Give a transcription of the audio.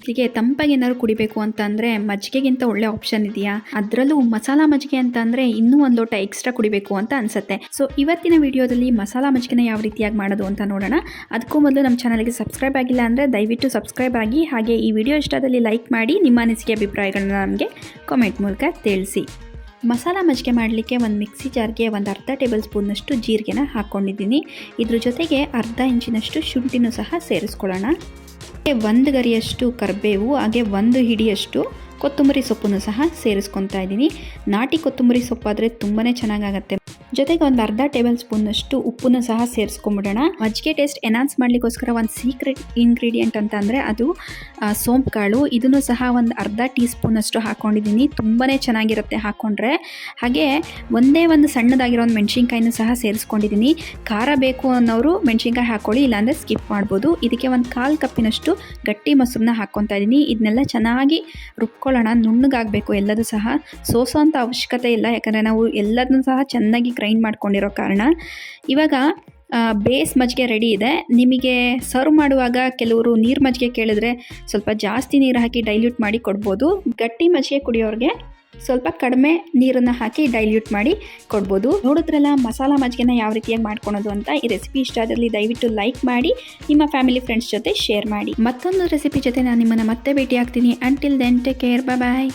ಬಿಸಿಲಿಗೆ ತಂಪಾಗಿ ಏನಾದ್ರು ಕುಡಿಬೇಕು ಅಂತ ಅಂದರೆ ಮಜ್ಜಿಗೆಗಿಂತ ಒಳ್ಳೆ ಆಪ್ಷನ್ ಇದೆಯಾ? ಅದರಲ್ಲೂ ಮಸಾಲ ಮಜ್ಜಿಗೆ ಅಂತ ಅಂದರೆ ಇನ್ನೂ ಒಂದು ಲೋಟ ಎಕ್ಸ್ಟ್ರಾ ಕುಡಿಬೇಕು ಅಂತ ಅನಿಸುತ್ತೆ. ಸೊ ಇವತ್ತಿನ ವಿಡಿಯೋದಲ್ಲಿ ಮಸಾಲ ಮಜ್ಜಿಗೆನ ಯಾವ ರೀತಿಯಾಗಿ ಮಾಡೋದು ಅಂತ ನೋಡೋಣ. ಅದಕ್ಕೂ ಮೊದಲು ನಮ್ಮ ಚಾನಲ್ಗೆ ಸಬ್ಸ್ಕ್ರೈಬ್ ಆಗಿಲ್ಲ ಅಂದರೆ ದಯವಿಟ್ಟು ಸಬ್ಸ್ಕ್ರೈಬ್ ಆಗಿ, ಹಾಗೆ ಈ ವಿಡಿಯೋ ಇಷ್ಟದಲ್ಲಿ ಲೈಕ್ ಮಾಡಿ, ನಿಮ್ಮ ಅನಿಸಿಕೆ ಅಭಿಪ್ರಾಯಗಳನ್ನ ನಮಗೆ ಕಾಮೆಂಟ್ ಮೂಲಕ ತಿಳಿಸಿ. ಮಸಾಲ ಮಜ್ಜಿಗೆ ಮಾಡಲಿಕ್ಕೆ ಒಂದು ಮಿಕ್ಸಿ ಜಾರ್ಗೆ ಒಂದು ಅರ್ಧ ಟೇಬಲ್ ಸ್ಪೂನ್ನಷ್ಟು ಜೀರಿಗೆನ ಹಾಕ್ಕೊಂಡಿದ್ದೀನಿ. ಇದ್ರ ಜೊತೆಗೆ ಅರ್ಧ ಇಂಚಿನಷ್ಟು ಶುಂಠಿನೂ ಸಹ ಸೇರಿಸ್ಕೊಳ್ಳೋಣ. ಒಂದು ಗರಿಯಷ್ಟು ಕರಿಬೇವು, ಹಾಗೆ ಒಂದು ಹಿಡಿಯಷ್ಟು ಕೊತ್ತಂಬರಿ ಸೊಪ್ಪನ್ನು ಸಹ ಸೇರಿಸ್ಕೊತಾ ಇದ್ದೀನಿ. ನಾಟಿ ಕೊತ್ತಂಬರಿ ಸೊಪ್ಪಾದರೆ ತುಂಬಾ ಚೆನ್ನಾಗಾಗತ್ತೆ. ಜೊತೆಗೆ ಒಂದು ಅರ್ಧ ಟೇಬಲ್ ಸ್ಪೂನ್ನಷ್ಟು ಉಪ್ಪನ್ನು ಸಹ ಸೇರಿಸ್ಕೊಂಬಿಡೋಣ. ಮಜ್ಜಿಗೆ ಟೇಸ್ಟ್ ಎನ್ಹಾನ್ಸ್ ಮಾಡಲಿಕ್ಕೋಸ್ಕರ ಒಂದು ಸೀಕ್ರೆಟ್ ಇಂಗ್ರೀಡಿಯೆಂಟ್ ಅಂತ ಅಂದರೆ ಅದು ಸೋಂಪು ಕಾಳು. ಇದನ್ನು ಸಹ ಒಂದು ಅರ್ಧ ಟೀ ಸ್ಪೂನಷ್ಟು ಹಾಕ್ಕೊಂಡಿದ್ದೀನಿ. ತುಂಬಾ ಚೆನ್ನಾಗಿರುತ್ತೆ ಹಾಕ್ಕೊಂಡ್ರೆ. ಹಾಗೆ ಒಂದೇ ಒಂದು ಸಣ್ಣದಾಗಿರೋ ಒಂದು ಮೆಣಸಿನ್ಕಾಯಿನೂ ಸಹ ಸೇರಿಸ್ಕೊಂಡಿದ್ದೀನಿ. ಖಾರ ಬೇಕು ಅನ್ನೋರು ಮೆಣಸಿನ್ಕಾಯಿ ಹಾಕ್ಕೊಳ್ಳಿ, ಇಲ್ಲಾಂದರೆ ಸ್ಕಿಪ್ ಮಾಡ್ಬೋದು. ಇದಕ್ಕೆ ಒಂದು 1/4 ಕಪ್ಪಿನಷ್ಟು ಗಟ್ಟಿ ಮೊಸರನ್ನ ಹಾಕ್ಕೊತಾ ಇದ್ದೀನಿ. ಇದನ್ನೆಲ್ಲ ಚೆನ್ನಾಗಿ ರುಬ್ಕೊಳ್ಳೋಣ. ನುಣ್ಣಗಾಗಬೇಕು ಎಲ್ಲದೂ ಸಹ. ಸೋಸೋ ಅಂಥ ಅವಶ್ಯಕತೆ ಇಲ್ಲ, ಯಾಕಂದರೆ ನಾವು ಎಲ್ಲದನ್ನೂ ಸಹ ಚೆನ್ನಾಗಿ ಗ್ರೈಂಡ್ ಮಾಡ್ಕೊಂಡಿರೋ ಕಾರಣ. ಇವಾಗ ಬೇಸ್ ಮಜ್ಜಿಗೆ ರೆಡಿ ಇದೆ. ನಿಮಗೆ ಸರ್ವ್ ಮಾಡುವಾಗ ಕೆಲವರು ನೀರು ಮಜ್ಜಿಗೆ ಕೇಳಿದ್ರೆ ಸ್ವಲ್ಪ ಜಾಸ್ತಿ ನೀರು ಹಾಕಿ ಡೈಲ್ಯೂಟ್ ಮಾಡಿ ಕೊಡ್ಬೋದು. ಗಟ್ಟಿ ಮಜ್ಜಿಗೆ ಕುಡಿಯೋರಿಗೆ ಸ್ವಲ್ಪ ಕಡಿಮೆ ನೀರನ್ನು ಹಾಕಿ ಡೈಲ್ಯೂಟ್ ಮಾಡಿ ಕೊಡ್ಬೋದು. ನೋಡಿದ್ರಲ್ಲ ಮಸಾಲ ಮಜ್ಜಿಗೆನ ಯಾವ ರೀತಿಯಾಗಿ ಮಾಡ್ಕೊಳೋದು ಅಂತ. ಈ ರೆಸಿಪಿ ಇಷ್ಟ ಆದಲ್ಲಿ ದಯವಿಟ್ಟು ಲೈಕ್ ಮಾಡಿ, ನಿಮ್ಮ ಫ್ಯಾಮಿಲಿ ಫ್ರೆಂಡ್ಸ್ ಜೊತೆ ಶೇರ್ ಮಾಡಿ. ಮತ್ತೊಂದು ರೆಸಿಪಿ ಜೊತೆ ನಾನು ನಿಮ್ಮನ್ನು ಮತ್ತೆ ಭೇಟಿ ಆಗ್ತೀನಿ. ಅಂಟಿಲ್ ದೆನ್ ಟೇಕ್ ಕೇರ್, ಬಾಯ್.